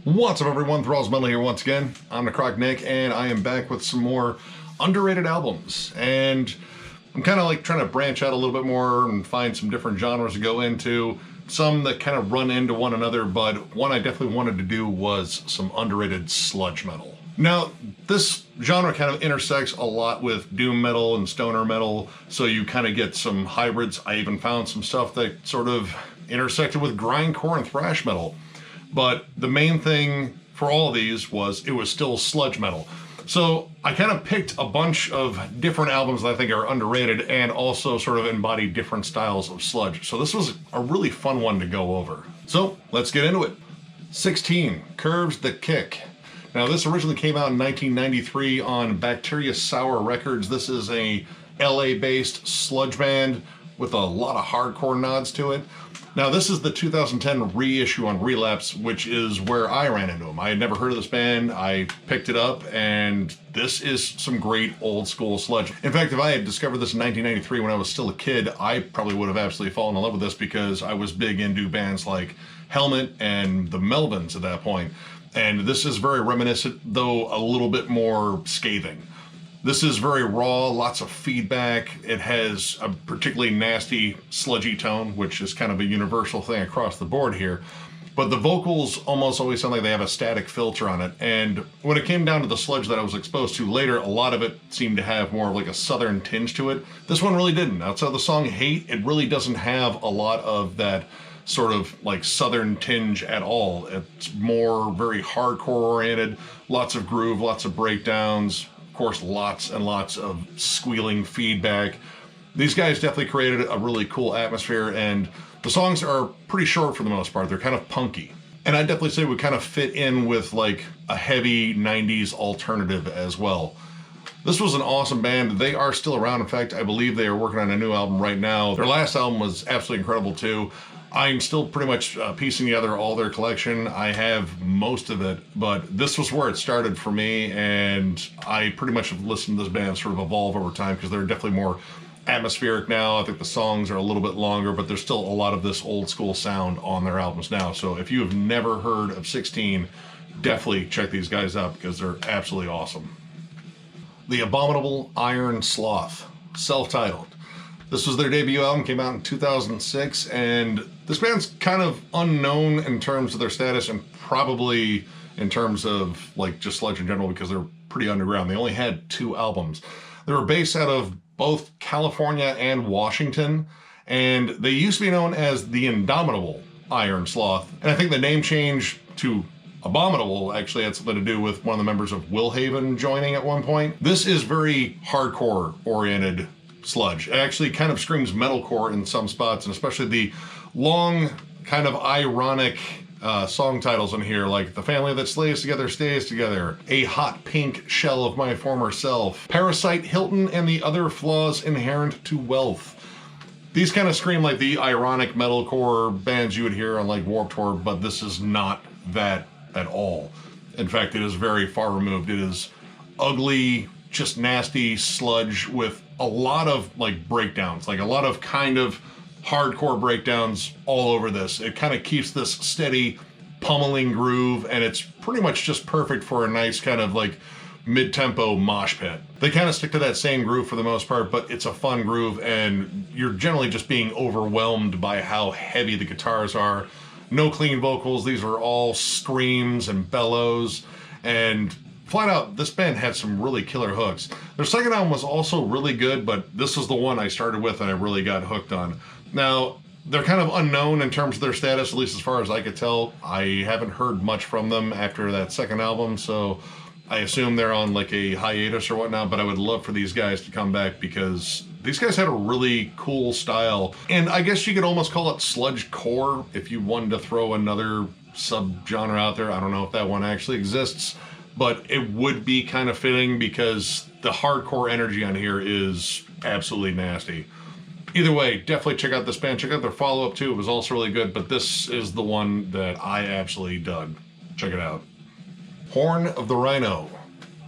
What's up everyone, Thralls Metal here once again. I'm the Croc Nick and I am back with some more underrated albums. And I'm kind of like trying to branch out a little bit more and find some different genres to go into. Some that kind of run into one another, but one I definitely wanted to do was some underrated sludge metal. Now, this genre kind of intersects a lot with doom metal and stoner metal, so you kind of get some hybrids. I even found some stuff that sort of intersected with grindcore and thrash metal. But the main thing for all of these was it was still sludge metal. So I kind of picked a bunch of different albums that I think are underrated and also sort of embody different styles of sludge. So this was a really fun one to go over. So let's get into it. 16, Curves the Kick. Now this originally came out in 1993 on Bacteria Sour Records. This is a LA-based sludge band with a lot of hardcore nods to it. Now this is the 2010 reissue on Relapse, which is where I ran into them. I had never heard of this band. I picked it up and this is some great old school sludge. In fact, if I had discovered this in 1993 when I was still a kid, I probably would have absolutely fallen in love with this because I was big into bands like Helmet and the Melvins at that point. And this is very reminiscent, though a little bit more scathing. This is very raw, lots of feedback. It has a particularly nasty, sludgy tone, which is kind of a universal thing across the board here. But the vocals almost always sound like they have a static filter on it. And when it came down to the sludge that I was exposed to later, a lot of it seemed to have more of like a southern tinge to it. This one really didn't. Outside of the song Hate, it really doesn't have a lot of that sort of like southern tinge at all. It's more very hardcore oriented, lots of groove, lots of breakdowns. Of course, lots and lots of squealing feedback. These guys definitely created a really cool atmosphere, and the songs are pretty short for the most part. They're kind of punky. And I'd definitely say would kind of fit in with like a heavy 90s alternative as well. This was an awesome band. They are still around. In fact, I believe they are working on a new album right now. Their last album was absolutely incredible too. I'm still pretty much piecing together all their collection. I have most of it, but this was where it started for me, and I pretty much have listened to this band sort of evolve over time because they're definitely more atmospheric now. I think the songs are a little bit longer, but there's still a lot of this old school sound on their albums now. So if you have never heard of 16, definitely check these guys out because they're absolutely awesome. The Abominable Iron Sloth, self-titled. This was their debut album, came out in 2006, and this band's kind of unknown in terms of their status and probably in terms of like just sludge in general because they're pretty underground. They only had 2 albums. They were based out of both California and Washington, and they used to be known as the Indomitable Iron Sloth. And I think the name change to Abominable actually had something to do with one of the members of Willhaven joining at one point. This is very hardcore oriented sludge. It actually kind of screams metalcore in some spots, and especially the long kind of ironic song titles in here, like The Family That Slays Together Stays Together, A Hot Pink Shell of My Former Self, Parasite Hilton and the Other Flaws Inherent to Wealth. These kind of scream like the ironic metalcore bands you would hear on like Warped Tour, but this is not that at all. In fact, it is very far removed. It is ugly, just nasty sludge with a lot of like breakdowns, like a lot of kind of hardcore breakdowns all over this. It kind of keeps this steady pummeling groove, and it's pretty much just perfect for a nice kind of like mid-tempo mosh pit. They kind of stick to that same groove for the most part, but it's a fun groove, and you're generally just being overwhelmed by how heavy the guitars are. No clean vocals. These are all screams and bellows, and flat out, this band had some really killer hooks. Their second album was also really good, but this is the one I started with and I really got hooked on. Now, they're kind of unknown in terms of their status, at least as far as I could tell. I haven't heard much from them after that second album, so I assume they're on like a hiatus or whatnot, but I would love for these guys to come back because these guys had a really cool style. And I guess you could almost call it sludge core if you wanted to throw another subgenre out there. I don't know if that one actually exists, but it would be kind of fitting because the hardcore energy on here is absolutely nasty. Either way, definitely check out this band. Check out their follow-up too. It was also really good, but this is the one that I absolutely dug. Check it out. Horn of the Rhino,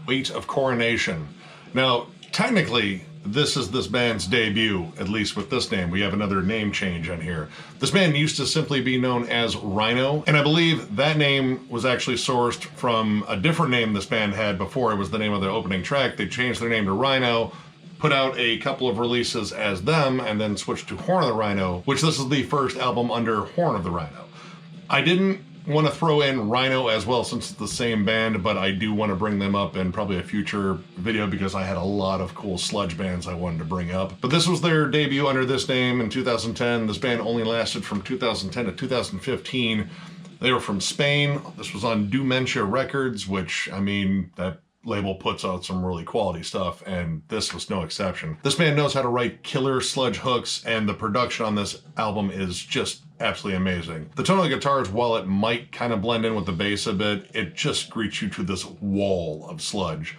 Weight of Coronation. Now, technically, this is this band's debut, at least with this name. We have another name change on here. This band used to simply be known as Rhino, and I believe that name was actually sourced from a different name this band had before. It was the name of their opening track. They changed their name to Rhino, put out a couple of releases as them, and then switched to Horn of the Rhino, which this is the first album under Horn of the Rhino. I didn't want to throw in Rhino as well since it's the same band, but I do want to bring them up in probably a future video because I had a lot of cool sludge bands I wanted to bring up. But this was their debut under this name in 2010. This band only lasted from 2010 to 2015. They were from Spain. This was on Dementia Records, which, I mean, that label puts out some really quality stuff, and this was no exception. This band knows how to write killer sludge hooks, and the production on this album is just absolutely amazing. The tone of the guitars, while it might kind of blend in with the bass a bit, it just greets you to this wall of sludge.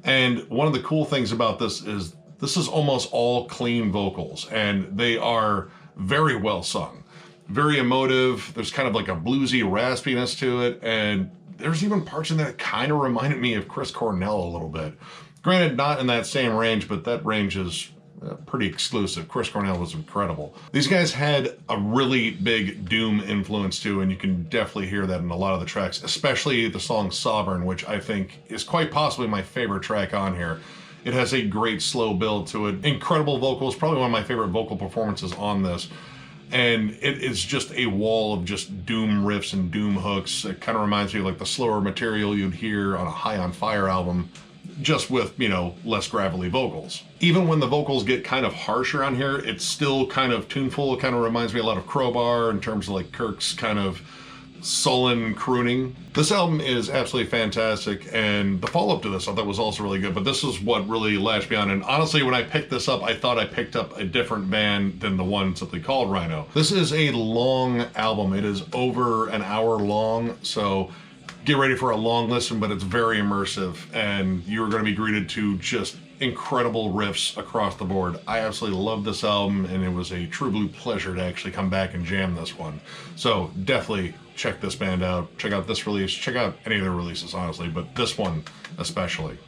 And one of the cool things about this is almost all clean vocals, and they are very well sung. Very emotive. There's kind of like a bluesy raspiness to it, and there's even parts in there that kind of reminded me of Chris Cornell a little bit. Granted, not in that same range, but that range is pretty exclusive. Chris Cornell was incredible. These guys had a really big doom influence too, and you can definitely hear that in a lot of the tracks, especially the song Sovereign, which I think is quite possibly my favorite track on here. It has a great slow build to it. Incredible vocals, probably one of my favorite vocal performances on this. And it is just a wall of just doom riffs and doom hooks. It kind of reminds me of like the slower material you'd hear on a High on Fire album, just with, you know, less gravelly vocals. Even when the vocals get kind of harsher on here, it's still kind of tuneful. It kind of reminds me a lot of Crowbar in terms of like Kirk's kind of sullen crooning. This album is absolutely fantastic, and the follow-up to this I thought was also really good, but this is what really latched me on. And honestly, when I picked this up, I thought I picked up a different band than the one simply called Rhino. This is a long album. It is over an hour long, so get ready for a long listen, but it's very immersive, and you're going to be greeted to just incredible riffs across the board. I absolutely love this album, and it was a true blue pleasure to actually come back and jam this one. So definitely check this band out. Check out this release. Check out any of their releases, honestly, but this one especially.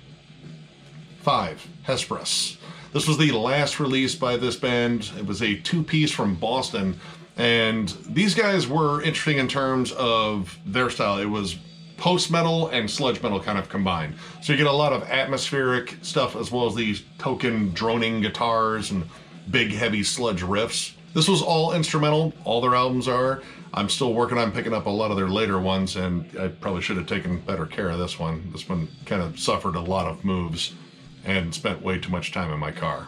5, Hesperus. This was the last release by this band. It was a two-piece from Boston, and these guys were interesting in terms of their style. It was post-metal and sludge metal kind of combined. So you get a lot of atmospheric stuff as well as these token droning guitars and big heavy sludge riffs. This was all instrumental, all their albums are. I'm still working on picking up a lot of their later ones, and I probably should have taken better care of this one. This one kind of suffered a lot of moves and spent way too much time in my car.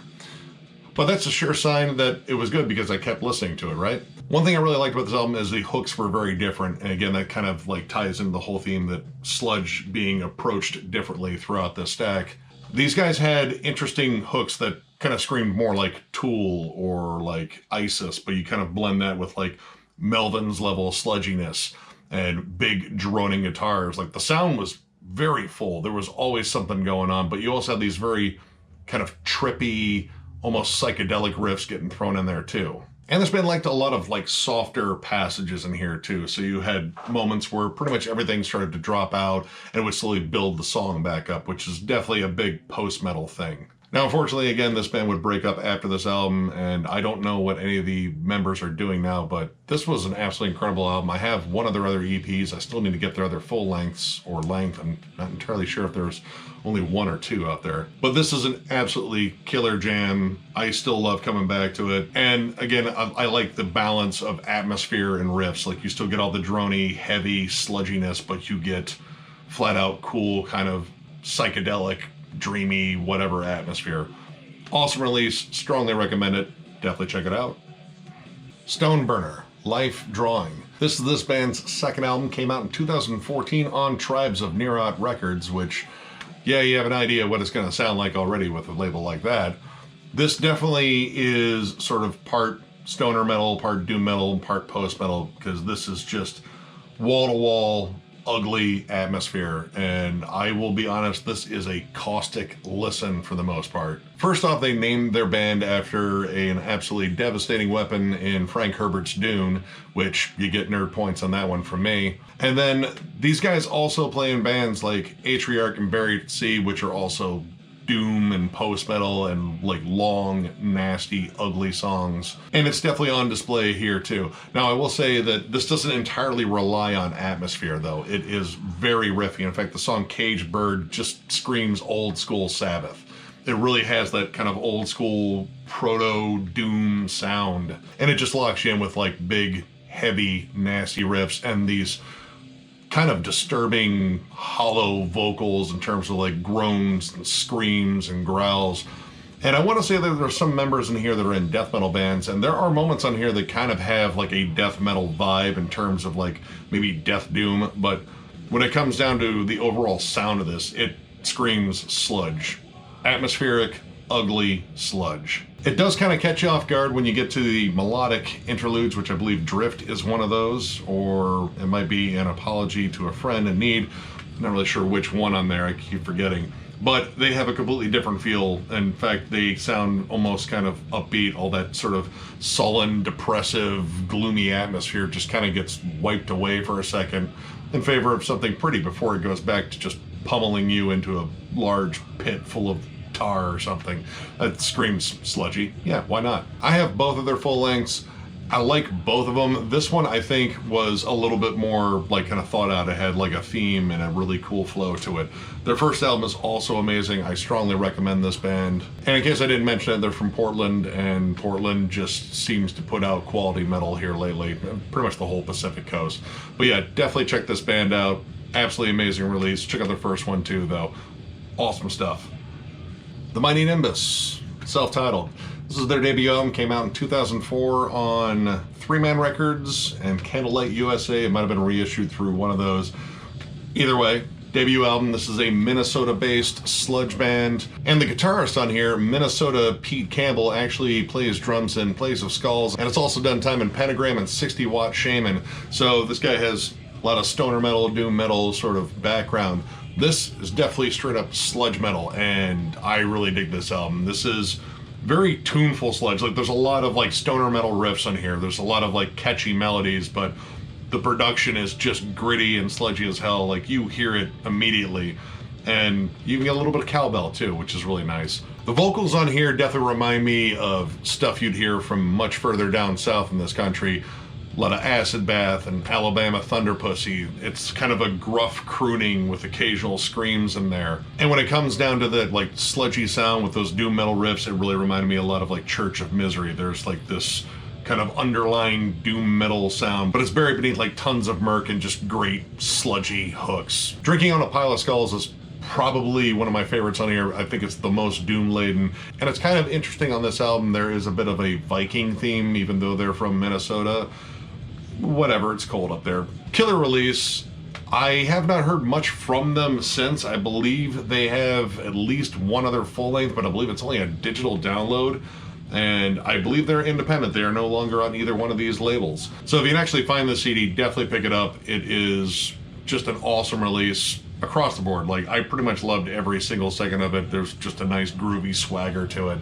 But that's a sure sign that it was good because I kept listening to it, right? One thing I really liked about this album is the hooks were very different. And again, that kind of like ties into the whole theme that sludge being approached differently throughout the stack. These guys had interesting hooks that kind of screamed more like Tool or like Isis, but you kind of blend that with like Melvin's level sludginess and big droning guitars. Like the sound was very full. There was always something going on, but you also had these very kind of trippy, almost psychedelic riffs getting thrown in there too. And this band liked a lot of like softer passages in here too. So you had moments where pretty much everything started to drop out and would slowly build the song back up, which is definitely a big post-metal thing. Now, unfortunately, again, this band would break up after this album, and I don't know what any of the members are doing now, but this was an absolutely incredible album. I have one of their other EPs. I still need to get their other full lengths or length. I'm not entirely sure if there's only one or two out there. But this is an absolutely killer jam. I still love coming back to it. And again, I like the balance of atmosphere and riffs. Like you still get all the drony, heavy sludginess, but you get flat out cool kind of psychedelic, dreamy, whatever atmosphere. Awesome release, strongly recommend it. Definitely check it out. Stoneburner, Life Drawing. This is this band's second album, came out in 2014 on Tribes of Nearot Records, which, yeah, you have an idea what it's going to sound like already with a label like that. This definitely is sort of part stoner metal, part doom metal, part post metal, because this is just wall-to-wall, ugly atmosphere, and I will be honest, this is a caustic listen for the most part. First off, they named their band after an absolutely devastating weapon in Frank Herbert's Dune, which you get nerd points on that one from me. And then these guys also play in bands like Atriarch and Buried at Sea, which are also doom and post-metal and like long, nasty, ugly songs. And it's definitely on display here too. Now I will say that this doesn't entirely rely on atmosphere though. It is very riffy. In fact, the song Caged Bird just screams old school Sabbath. It really has that kind of old school proto-doom sound. And it just locks you in with like big, heavy, nasty riffs and these kind of disturbing hollow vocals in terms of like groans and screams and growls. And I want to say that there's some members in here that are in death metal bands, and there are moments on here that kind of have like a death metal vibe in terms of like maybe death doom, but when it comes down to the overall sound of this, it screams sludge. Atmospheric, ugly sludge. It does kind of catch you off guard when you get to the melodic interludes, which I believe Drift is one of those, or it might be An Apology to a Friend in Need. I'm not really sure which one on there, I keep forgetting. But they have a completely different feel. In fact, they sound almost kind of upbeat. All that sort of sullen, depressive, gloomy atmosphere just kind of gets wiped away for a second in favor of something pretty before it goes back to just pummeling you into a large pit full of tar or something. That screams sludgy. Yeah, why not? I have both of their full lengths. I like both of them. This one I think was a little bit more like kind of thought out ahead, like a theme and a really cool flow to it. Their first album is also amazing. I strongly recommend this band. And in case I didn't mention it, they're from Portland, and Portland just seems to put out quality metal here lately. Pretty much the whole Pacific Coast. But yeah, definitely check this band out. Absolutely amazing release. Check out their first one too, though. Awesome stuff. The Mighty Nimbus, self-titled. This is their debut album, came out in 2004 on 3-Man Records and Candlelight USA. It might have been reissued through one of those. Either way, debut album. This is a Minnesota-based sludge band. And the guitarist on here, Minnesota Pete Campbell, actually plays drums in Plays of Skulls. And it's also done time in Pentagram and 60 Watt Shaman. So this guy has a lot of stoner metal, doom metal sort of background. This is definitely straight up sludge metal, and I really dig this album. This is very tuneful sludge. Like there's a lot of like stoner metal riffs on here. There's a lot of like catchy melodies, but the production is just gritty and sludgy as hell. Like you hear it immediately, and you can get a little bit of cowbell too, which is really nice. The vocals on here definitely remind me of stuff you'd hear from much further down south in this country. A lot of Acid Bath and Alabama Thunder Pussy. It's kind of a gruff crooning with occasional screams in there. And when it comes down to the like sludgy sound with those doom metal riffs, it really reminded me a lot of like Church of Misery. There's like this kind of underlying doom metal sound, but it's buried beneath like tons of murk and just great sludgy hooks. Drinking on a Pile of Skulls is probably one of my favorites on here. I think it's the most doom laden, and it's kind of interesting on this album. There is a bit of a Viking theme, even though they're from Minnesota. Whatever, it's cold up there. Killer release. I have not heard much from them since. I believe they have at least one other full length, but I believe it's only a digital download. And I believe they're independent. They are no longer on either one of these labels. So if you can actually find the CD, definitely pick it up. It is just an awesome release across the board. Like I pretty much loved every single second of it. There's just a nice groovy swagger to it.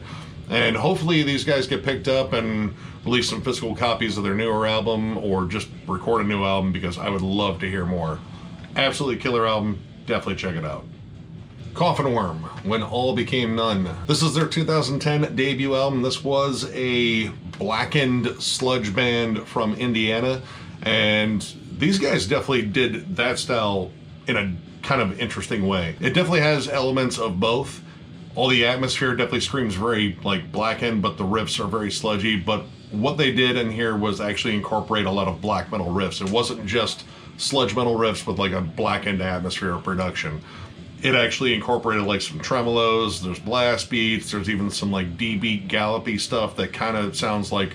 And hopefully these guys get picked up and release some physical copies of their newer album, or just record a new album, because I would love to hear more. Absolutely killer album. Definitely check it out. Coffinworm, When All Became None. This is their 2010 debut album. This was a blackened sludge band from Indiana, and these guys definitely did that style in a kind of interesting way. It definitely has elements of both. All the atmosphere definitely screams very like blackened, but the riffs are very sludgy. But what they did in here was actually incorporate a lot of black metal riffs. It wasn't just sludge metal riffs with like a blackened atmosphere of production. It actually incorporated like some tremolos, there's blast beats, there's even some like D-beat gallopy stuff that kind of sounds like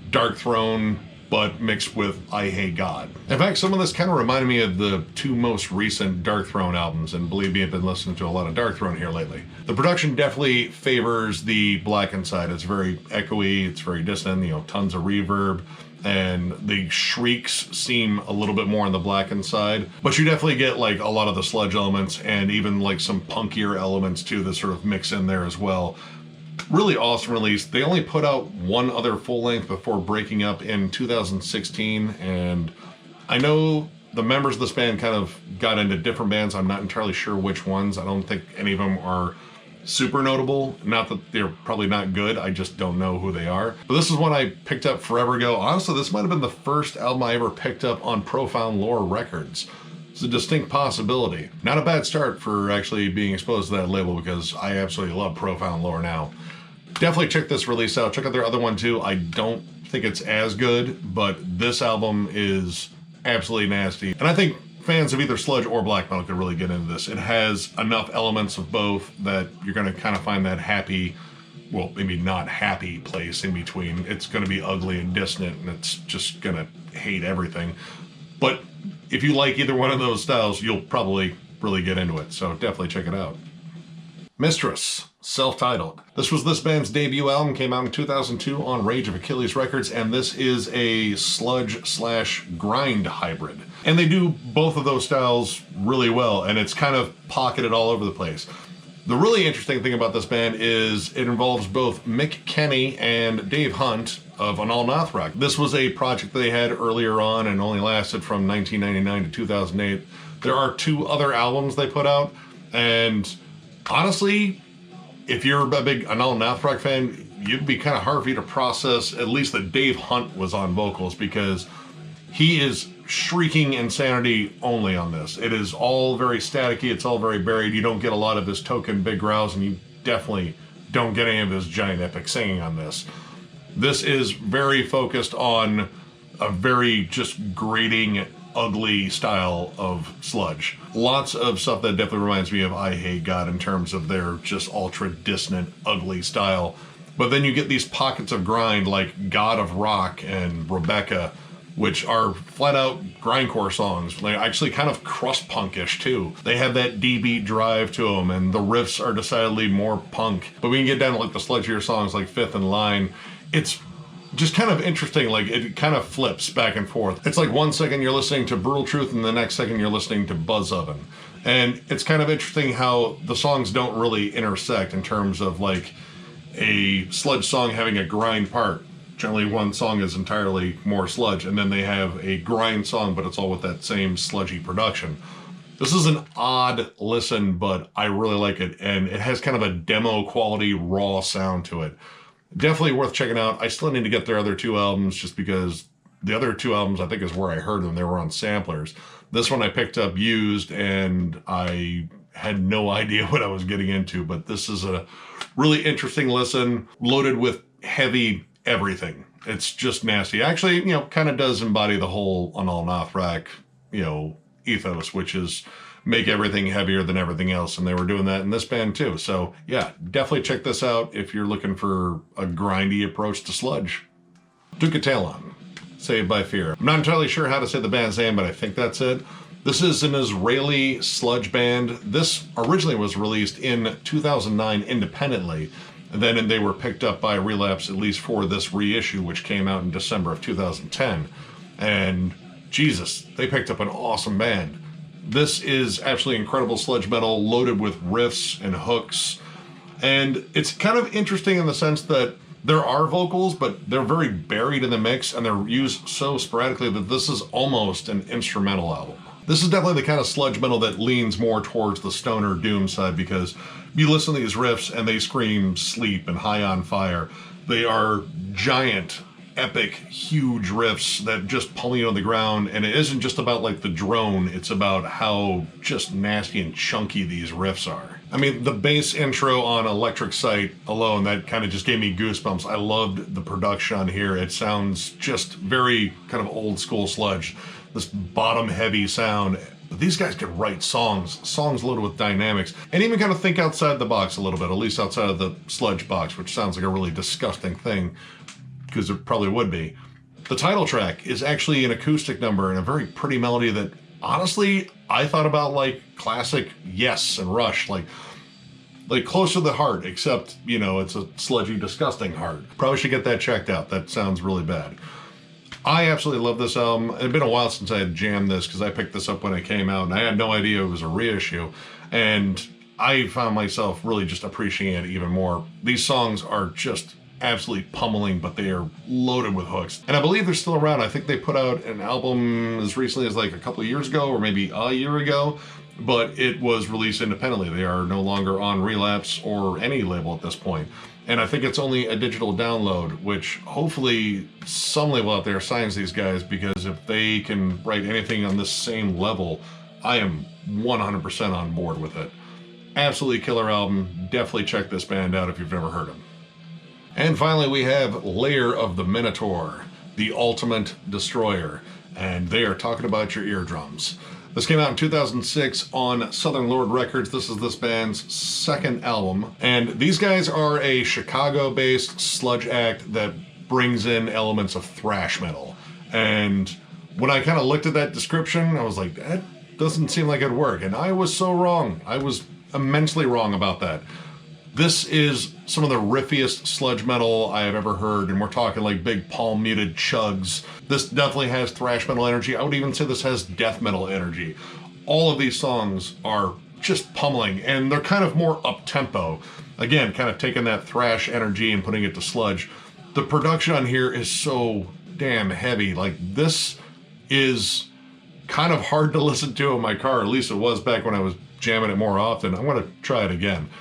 Dark Throne, but mixed with I Hate God. In fact, some of this kind of reminded me of the two most recent Dark Throne albums, and believe me, I've been listening to a lot of Dark Throne here lately. The production definitely favors the blackened side. It's very echoey, it's very dissonant, you know, tons of reverb, and the shrieks seem a little bit more on the blackened side. But you definitely get like a lot of the sludge elements, and even like some punkier elements too that sort of mix in there as well. Really awesome release. They only put out one other full length before breaking up in 2016, and I know the members of this band kind of got into different bands. I'm not entirely sure which ones. I don't think any of them are super notable. Not that they're probably not good, I just don't know who they are. But this is one I picked up forever ago. Honestly, this might have been the first album I ever picked up on Profound Lore Records. It's a distinct possibility. Not a bad start for actually being exposed to that label, because I absolutely love Profound Lore now. Definitely check this release out. Check out their other one too. I don't think it's as good, but this album is absolutely nasty. And I think fans of either sludge or black metal could really get into this. It has enough elements of both that you're going to kind of find that happy, well, maybe not happy place in between. It's going to be ugly and dissonant, and it's just going to hate everything. But if you like either one of those styles, you'll probably really get into it. So definitely check it out. Mistress, self-titled. This was this band's debut album, came out in 2002 on Rage of Achilles Records, and this is a sludge/grind hybrid. And they do both of those styles really well, and it's kind of pocketed all over the place. The really interesting thing about this band is it involves both Mick Kenny and Dave Hunt of Anal Nathrak. This was a project they had earlier on and only lasted from 1999 to 2008. There are 2 other albums they put out, and honestly, if you're a big Anal Nathrak fan, it'd be kind of hard for you to process at least that Dave Hunt was on vocals, because he is shrieking insanity only on this. It is all very staticky, it's all very buried. You don't get a lot of his token big growls, and you definitely don't get any of his giant epic singing on this. This is very focused on a very just grating, ugly style of sludge. Lots of stuff that definitely reminds me of I Hate God in terms of their just ultra dissonant, ugly style. But then you get these pockets of grind like God of Rock and Rebecca, which are flat out grindcore songs. They're actually kind of crust punkish too. They have that D-beat drive to them, and the riffs are decidedly more punk. But we can get down to like the sludgier songs like Fifth in Line. It's just kind of interesting, like it kind of flips back and forth. It's like one second you're listening to Brutal Truth and the next second you're listening to Buzz Oven. And it's kind of interesting how the songs don't really intersect in terms of like a sludge song having a grind part. Generally one song is entirely more sludge, and then they have a grind song, but it's all with that same sludgy production. This is an odd listen, but I really like it, and it has kind of a demo quality raw sound to it. Definitely worth checking out. I still need to get their other 2 albums, just because the other 2 albums I think is where I heard them. They were on samplers. This one I picked up used, and I had no idea what I was getting into, but this is a really interesting listen, loaded with heavy everything. It's just nasty. Actually, kind of does embody the whole Anal Nathrak, ethos, which is make everything heavier than everything else, and they were doing that in this band too. So yeah, definitely check this out if you're looking for a grindy approach to sludge. Dukatalon, Saved by Fear. I'm not entirely sure how to say the band's name, but I think that's it. This is an Israeli sludge band. This originally was released in 2009 independently, and then they were picked up by Relapse, at least for this reissue, which came out in December of 2010. And Jesus, they picked up an awesome band. This is absolutely incredible sludge metal, loaded with riffs and hooks. And it's kind of interesting in the sense that there are vocals, but they're very buried in the mix, and they're used so sporadically that this is almost an instrumental album. This is definitely the kind of sludge metal that leans more towards the stoner doom side, because you listen to these riffs and they scream sleep and high on fire. They are giant, epic, huge riffs that just pummel you on the ground, and it isn't just about like the drone, it's about how just nasty and chunky these riffs are. I mean, the bass intro on Electric Sight alone, that kind of just gave me goosebumps. I loved the production on here. It sounds just very kind of old school sludge, this bottom heavy sound. But these guys can write songs loaded with dynamics, and even kind of think outside the box a little bit, at least outside of the sludge box, which sounds like a really disgusting thing, because it probably would be. The title track is actually an acoustic number and a very pretty melody that, honestly, I thought about like classic Yes and Rush, like close to the heart, except, it's a sludgy, disgusting heart. Probably should get that checked out. That sounds really bad. I absolutely love this album. It had been a while since I had jammed this, because I picked this up when it came out, and I had no idea it was a reissue. And I found myself really just appreciating it even more. These songs are just absolutely pummeling, but they are loaded with hooks. And I believe they're still around. I think they put out an album as recently as like a couple of years ago, or maybe a year ago. but it was released independently. They are no longer on Relapse or any label at this point. And I think it's only a digital download, which hopefully some label out there signs these guys, because if they can write anything on this same level, I am 100% on board with it. Absolutely killer album. Definitely check this band out if you've never heard them. And finally, we have Lair of the Minotaur, the ultimate destroyer. And they are talking about your eardrums. This came out in 2006 on Southern Lord Records. This is this band's second album. And these guys are a Chicago-based sludge act that brings in elements of thrash metal. And when I kind of looked at that description, I was like, that doesn't seem like it'd work. And I was so wrong. I was immensely wrong about that. This is some of the riffiest sludge metal I have ever heard, and we're talking like big palm muted chugs. This definitely has thrash metal energy. I would even say this has death metal energy. All of these songs are just pummeling, and they're kind of more up-tempo. Again, kind of taking that thrash energy and putting it to sludge. The production on here is so damn heavy. Like, this is kind of hard to listen to in my car. At least it was back when I was jamming it more often. I want to try it again.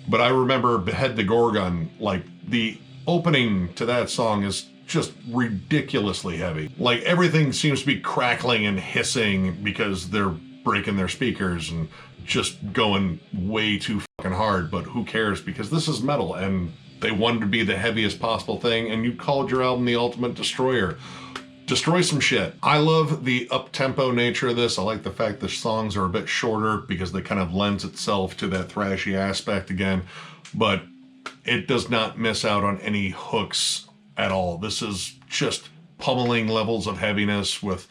But I remember Behead the Gorgon, like the opening to that song is just ridiculously heavy. Like everything seems to be crackling and hissing because they're breaking their speakers and just going way too fucking hard. But who cares, because this is metal and they wanted to be the heaviest possible thing, and you called your album The Ultimate Destroyer. Destroy some shit. I love the up-tempo nature of this. I like the fact the songs are a bit shorter because they kind of lends itself to that thrashy aspect again, but it does not miss out on any hooks at all. This is just pummeling levels of heaviness with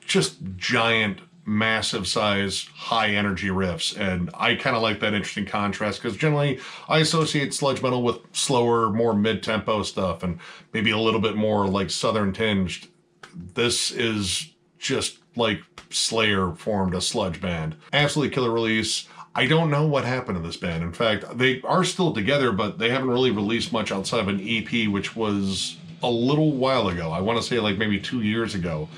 just giant, massive size, high energy riffs. And I kind of like that interesting contrast, because generally I associate sludge metal with slower, more mid-tempo stuff and maybe a little bit more like southern tinged. This is just like Slayer formed a sludge band. Absolutely killer release. I don't know what happened to this band. In fact, they are still together, but they haven't really released much outside of an EP, which was a little while ago. I want to say like maybe 2 years ago.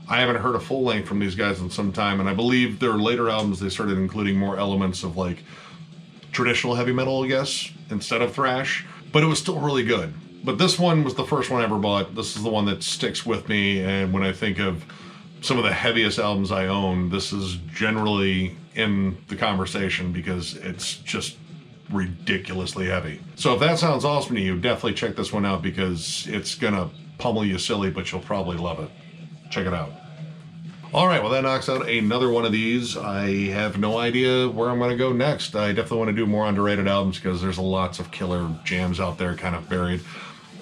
I haven't heard a full length from these guys in some time, and I believe their later albums, they started including more elements of like traditional heavy metal, I guess, instead of thrash, but it was still really good. But this one was the first one I ever bought. This is the one that sticks with me, and when I think of some of the heaviest albums I own, this is generally in the conversation because it's just ridiculously heavy. So if that sounds awesome to you, definitely check this one out, because it's gonna pummel you silly, but you'll probably love it. Check it out. All right, well, that knocks out another one of these. I have no idea where I'm going to go next. I definitely want to do more underrated albums because there's lots of killer jams out there kind of buried.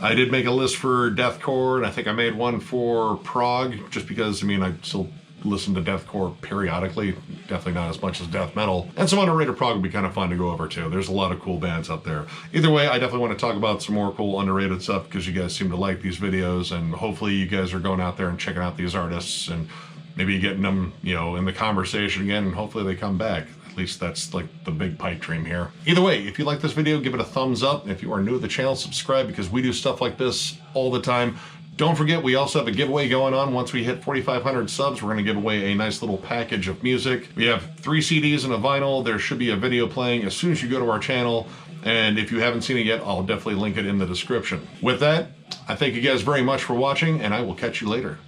I did make a list for deathcore, and I think I made one for prog, just because, I mean, I still listen to deathcore periodically, definitely not as much as death metal. And some underrated prog would be kind of fun to go over too. There's a lot of cool bands out there. Either way, I definitely want to talk about some more cool underrated stuff because you guys seem to like these videos, and hopefully you guys are going out there and checking out these artists and maybe getting them, you know, in the conversation again, and hopefully they come back. At least that's like the big pipe dream here. Either way, if you like this video, give it a thumbs up. And if you are new to the channel, subscribe, because we do stuff like this all the time. Don't forget, we also have a giveaway going on. Once we hit 4,500 subs, we're going to give away a nice little package of music. We have 3 CDs and a vinyl. There should be a video playing as soon as you go to our channel. And if you haven't seen it yet, I'll definitely link it in the description. With that, I thank you guys very much for watching, and I will catch you later.